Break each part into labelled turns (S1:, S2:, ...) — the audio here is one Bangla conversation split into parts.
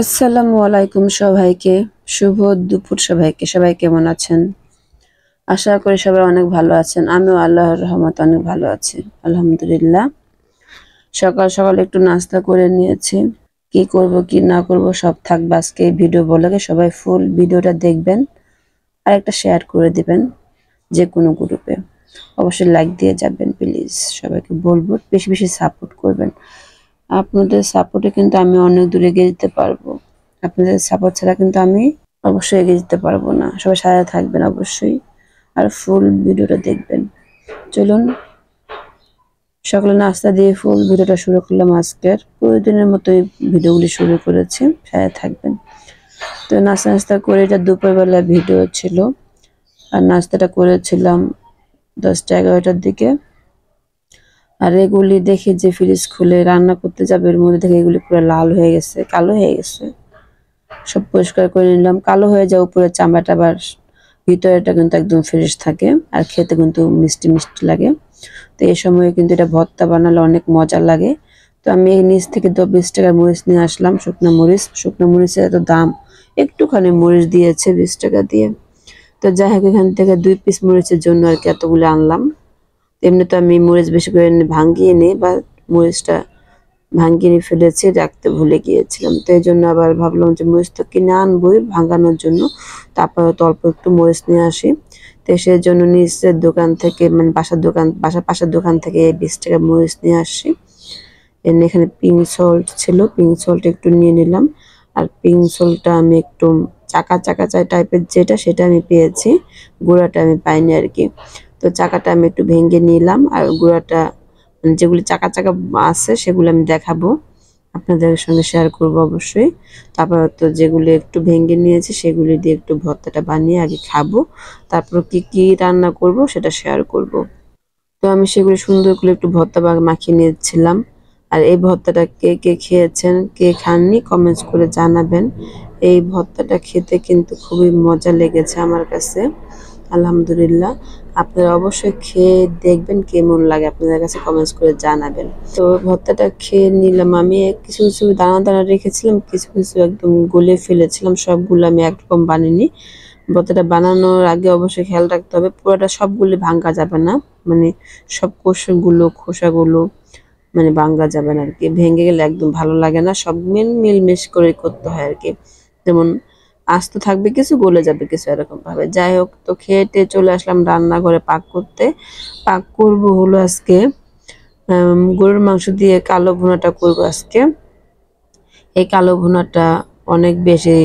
S1: আসসালামু আলাইকুম সবাইকে। শুভ দুপুর সবাইকে। সবাই কেমন আছেন? আশা করি সবাই অনেক ভালো আছেন। আমিও আল্লাহর রহমতে অনেক ভালো আছি, আলহামদুলিল্লাহ। সকাল সকাল একটু নাস্তা করে নিয়েছি। কি করব কি না করব সব থাকবে আজকে এই ভিডিও ব্লগে। সবাই ফুল ভিডিওটা দেখবেন আর একটা শেয়ার করে দিবেন যে কোনো গ্রুপে। অবশ্যই লাইক দিয়ে যাবেন প্লিজ। সবাইকে বলবো বেশি বেশি সাপোর্ট করবেন। আপনাদের সাপোর্টে কিন্তু আমি অনেক দূরে এগিয়ে যেতে পারবো। আপনাদের সাপোর্ট ছাড়া কিন্তু আমি অবশ্যই এগিয়ে যেতে পারবো না। সবাই সাথে থাকবেন অবশ্যই আর ফুল ভিডিওটা দেখবেন। চলুন সকালে নাস্তা দিয়ে ফুল ভিডিওটা শুরু করলাম। আজকের প্রতিদিনের মতোই ভিডিওগুলি শুরু করেছি, সাথে থাকবেন। তো নাস্তা করে এটা দুপুরবেলা ভিডিও ছিল আর নাস্তাটা করেছিলাম 10টা-11টার দিকে। আর এগুলি দেখে যে ফ্রিজ খুলে রান্না করতে যাবে এর মধ্যে দেখে এগুলি পুরো লাল হয়ে গেছে, কালো হয়ে গেছে। সব পরিষ্কার করে নিলাম। কালো হয়ে যায় উপরের চামড়াটা, আবার ভিতরেটা কিন্তু একদম ফ্রেশ থাকে আর খেতে কিন্তু মিষ্টি মিষ্টি লাগে। তো এই সময় কিন্তু এটা ভর্তা বানালে অনেক মজা লাগে। তো আমি এই নিচ থেকে 20 টাকার মরিচ নিয়ে আসলাম, শুকনো মরিচ। শুকনো মরিচের এত দাম, একটুখানি মরিচ দিয়েছে 20 টাকা দিয়ে। তো যাই হোক, এখান থেকে 2 পিস মরিচের জন্য আর কি এতগুলো আনলাম। এমনি তো আমি মরিচ বেশি করে ভাঙিয়ে নিই, বা মরিচটা ভাঙিয়ে ফেলেছি, রাখতে ভুলে গিয়েছিলাম। তো এই জন্য আবার ভাবলাম যে মরিচ তো কিনে আনবোই ভাঙানোর জন্য, তারপরে তো অল্প একটু মরিচ নিয়ে আসি। তো সেই জন্য নিচের দোকান থেকে, মানে বাসার পাশের দোকান থেকে 20 টাকার মরিচ নিয়ে আসি। এখানে পিঙ্ক সল্ট ছিল, পিঙ্ক সল্ট একটু নিয়ে নিলাম। আর পিঙ্ক সল্টটা আমি একটু চাকা চাকা টাইপের যেটা, সেটা আমি পেয়েছি, গুঁড়াটা আমি পাইনি আর কি। তো চাকাটা আমি একটু ভেঙে নিলাম, আর গুঁড়াটা যেগুলি চাকা চাকা আছে সেগুলো আমি দেখাবো, আপনাদের সঙ্গে শেয়ার করব অবশ্যই। তারপর তো যেগুলি একটু ভেঙে নিয়েছি সেগুলি দিয়ে একটু ভর্তাটা বানিয়ে আগে খাবো, তারপর কি কি রান্না করব সেটা শেয়ার করব। তো আমি সেগুলি সুন্দর করে একটু ভর্তা মাখিয়ে নিয়েছিলাম। আর এই ভর্তাটা কে কে খেয়েছেন, কে খাননি কমেন্টস করে জানাবেন। এই ভর্তাটা খেতে কিন্তু খুবই মজা লেগেছে আমার কাছে, আলহামদুলিল্লাহ। আপনারা অবশ্যই খেয়ে দেখবেন কেমন লাগে, আপনাদের কাছে কমেন্টস করে জানাবেন। তো ভর্তাটা খেয়ে নিলাম আমি। কিছু কিছু দানা দানা রেখেছিলাম, কিছু কিছু একদম গলে ফেলেছিলাম, সবগুলো আমি একরকম বানিনি। ভর্তাটা বানানোর আগে অবশ্যই খেয়াল রাখতে হবে পুরোটা সবগুলো ভাঙা যাবে না, মানে সব কোষগুলো খোসাগুলো মানে ভাঙা যাবে না আর কি। ভেঙে গেলে একদম ভালো লাগে না, সব মিলমিশ করে করতে হয় আর কি। যেমন আস্ত থাকবে কিছু, গলে যাবে কিছু, এরকম ভাবে। যাই হোক, তো খেয়ে চলে আসলাম রান্নাঘরে পাক করতে। পাক করব হলো আজকে গরুর মাংস দিয়ে কালো ভুনাটা করব আজকে। এই কালো ভুনাটা অনেক বেশি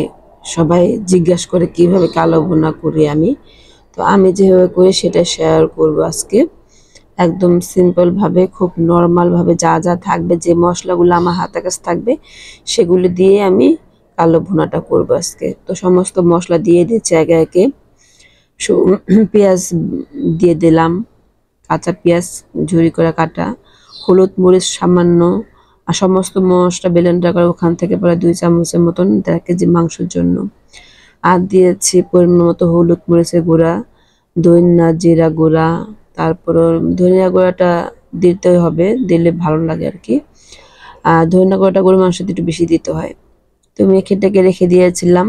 S1: সবাই জিজ্ঞাসা করে কিভাবে কালো ভুনা করি আমি। তো আমি যেভাবে করি সেটা শেয়ার করব আজকে, একদম সিম্পল ভাবে, খুব নর্মাল ভাবে। যা যা থাকবে, যে মশলাগুলো আমার হাতের কাছে থাকবে সেগুলি দিয়ে আমি কালো ভুনাটা করব আজকে। তো সমস্ত মশলা দিয়ে দিচ্ছি একে একে। পেঁয়াজ দিয়ে দিলাম, কাঁচা পেঁয়াজ ঝুরি করে কাটা, হলুদ মরিচ সামান্য, আর সমস্ত মশলা ব্লেন্ডার করে ওখান থেকে প্রায় 2 চামচের মতন 1.5 কেজি মাংসের জন্য। আর দিয়েছি পরিমাণ মতো হলুদ মরিচের গুঁড়া, ধনিয়া জিরা গুঁড়া। তারপর ধনিয়া গুঁড়াটা দিতে হবে, দিলে ভালো লাগে আর কি। আর ধনিয়া গুঁড়াটা গরুর মাংস একটু বেশি দিতে হয়। তো মেখে টেকে রেখে দিয়েছিলাম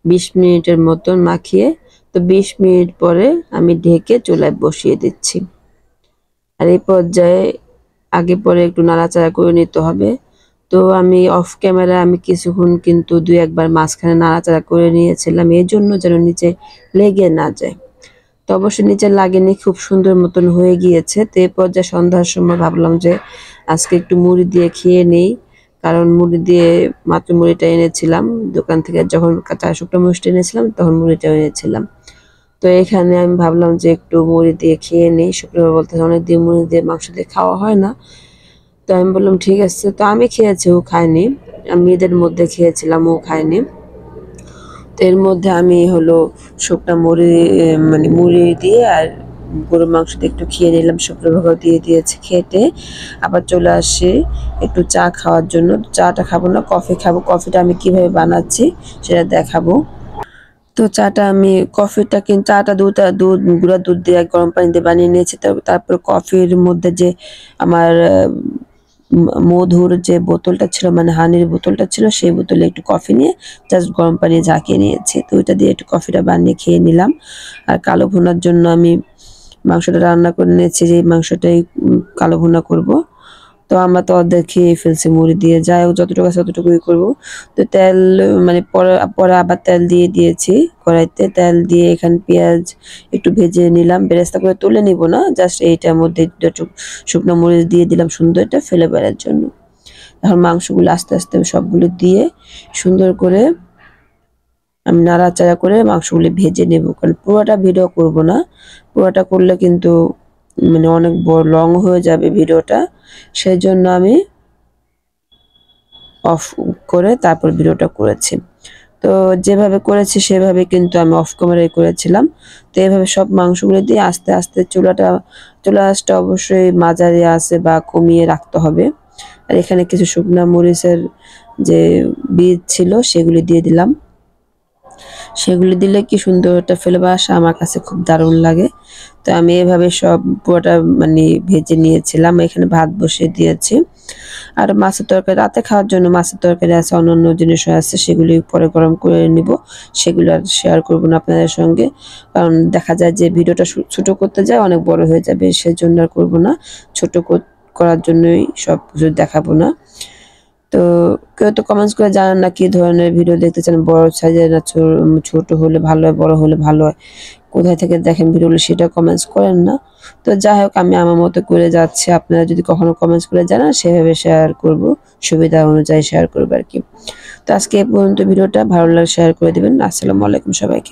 S1: 20 মিনিটের মতন মাখিয়ে। তো 20 মিনিট পরে আমি ঢেকে চুলায় বসিয়ে দিচ্ছি। আর এই পর্যায়ে আগে পরে একটু নাড়াচাড়া করে নিতে হবে। তো আমি অফ ক্যামেরা আমি কিছুক্ষণ কিন্তু 2-1 বার মাঝখানে নাড়াচাড়া করে নিয়েছিলাম, এই জন্য যেন নিচে লেগে না যায়। তো অবশ্যই নিচে লাগেনি, খুব সুন্দর মতন হয়ে গিয়েছে। তো এই পর্যায়ে সন্ধ্যার সময় ভাবলাম যে আজকে একটু মুড়ি দিয়ে খেয়ে নেই, কারণ মুড়ি দিয়ে মাত্র মুড়িটা এনেছিলাম দোকান থেকে, যখন কাঁচা শুকনো মরিচটা এনেছিলাম তখন মুড়িটাও এনেছিলাম। তো এখানে আমি ভাবলাম যে একটু মুড়ি দিয়ে খেয়ে নিই। শুক্রবার বলতে অনেকদিন মুড়ি দিয়ে মাংস দিয়ে খাওয়া হয় না। তো আমি বললাম ঠিক আছে। তো আমি খেয়েছি, ও খায়নি। আমি এদের মধ্যে খেয়েছিলাম, ও খায়নি। তো এর মধ্যে আমি হলো শুকনা মুড়ি, মানে মুড়ি দিয়ে আর গরুর মাংস দিয়ে একটু খেয়ে নিলাম। শুক্রবার দিয়ে দিয়েছে খেতে। আবার চলে আসি একটু চা খাওয়ার জন্য। চাটা খাবো না, কফি খাবো। কফিটা আমি কিভাবে বানাচ্ছি সেটা দেখাবো। তো চাটা আমি কফিটা কিন্তু চাটা দুধ গুঁড়া দুধ দিয়ে গরম পানি দিয়ে বানিয়ে নিয়েছি। তারপর কফির মধ্যে যে আমার মধুর যে বোতলটা ছিল, মানে হানির বোতলটা ছিল, সেই বোতলে একটু কফি নিয়ে জাস্ট গরম পানি ঝাঁকিয়ে নিয়েছি। তো ওইটা দিয়ে একটু কফিটা বানিয়ে খেয়ে নিলাম। আর কালো ভুনার জন্য আমি মাংসটা রান্না করে নিয়েছি, যে মাংসটাই কালো ভুনা করব। তো আমরা তো অর্ধেক খেয়ে ফেলছি মুড়ি দিয়ে, যাই হোক যতটুকু আছে ততটুকুই করবো। তো তেল মানে পরে পরে আবার তেল দিয়ে দিয়েছি কড়াইতে, তেল দিয়ে এখানে পেঁয়াজ একটু ভেজে নিলাম, বেরেস্তা করে তুলে নিব না, জাস্ট এইটার মধ্যে একটু শুকনো মরিচ দিয়ে দিলাম সুন্দর একটা ফ্লেভারের জন্য। এখন মাংসগুলো আস্তে আস্তে সবগুলো দিয়ে সুন্দর করে আমি নাড়াচাড়া করে মাংসগুলি ভেজে নেব, কারণ পুরোটা ভিডিও করব না, পুরোটা করলে কিন্তু মানে অনেক বড় লং হয়ে যাবে ভিডিওটা, সেই জন্য আমি অফ করে তারপর ভিডিওটা করেছি। তো যেভাবে করেছি সেভাবে কিন্তু আমি অফ ক্যামেরায় করেছিলাম। তো এভাবে সব মাংসগুলো দিয়ে আস্তে আস্তে চুলা আঁচটা অবশ্যই মাঝারি আছে বা কমিয়ে রাখতে হবে। আর এখানে কিছু শুকনা মরিচের যে বীজ ছিল সেগুলি দিয়ে দিলাম। সেগুলি দিলে কি সুন্দর একটা ফ্লেভার আসে, আমার কাছে খুব দারুণ লাগে। তো আমি এভাবে সব পুরোটা মানে ভেজে নিয়েছিলাম। এখানে ভাত বসিয়ে দিয়েছি। আর মাছের তরকারি রাতে খাওয়ার জন্য মাছের তরকারি আছে, অন্যান্য জিনিসও আছে, সেগুলি পরে গরম করে নিব। সেগুলো আর শেয়ার করব না আপনাদের সঙ্গে, কারণ দেখা যায় যে ভিডিওটা ছোট করতে যায় অনেক বড় হয়ে যাবে, সেজন্য আর করব না। ছোট করার জন্যই সব কিছু দেখাবো না। তো কেউ তো কমেন্টস করে জানান না কি ধরনের ভিডিও দেখতে চান, বড় সাইজের না ছোট হলে ভালো হয়, বড় হলে ভালো হয়, কোথায় থেকে দেখেন ভিডিওগুলো সেটা কমেন্টস করেন না। তো যাই হোক আমি আমার মতো করে যাচ্ছি, আপনারা যদি কখনো কমেন্টস করে জানান সেভাবে শেয়ার করব, সুবিধা অনুযায়ী শেয়ার করবো আর কি। তো আজকে এই পর্যন্ত, ভিডিওটা ভালো লাগলে শেয়ার করে দিবেন। আসসালামু আলাইকুম সবাইকে।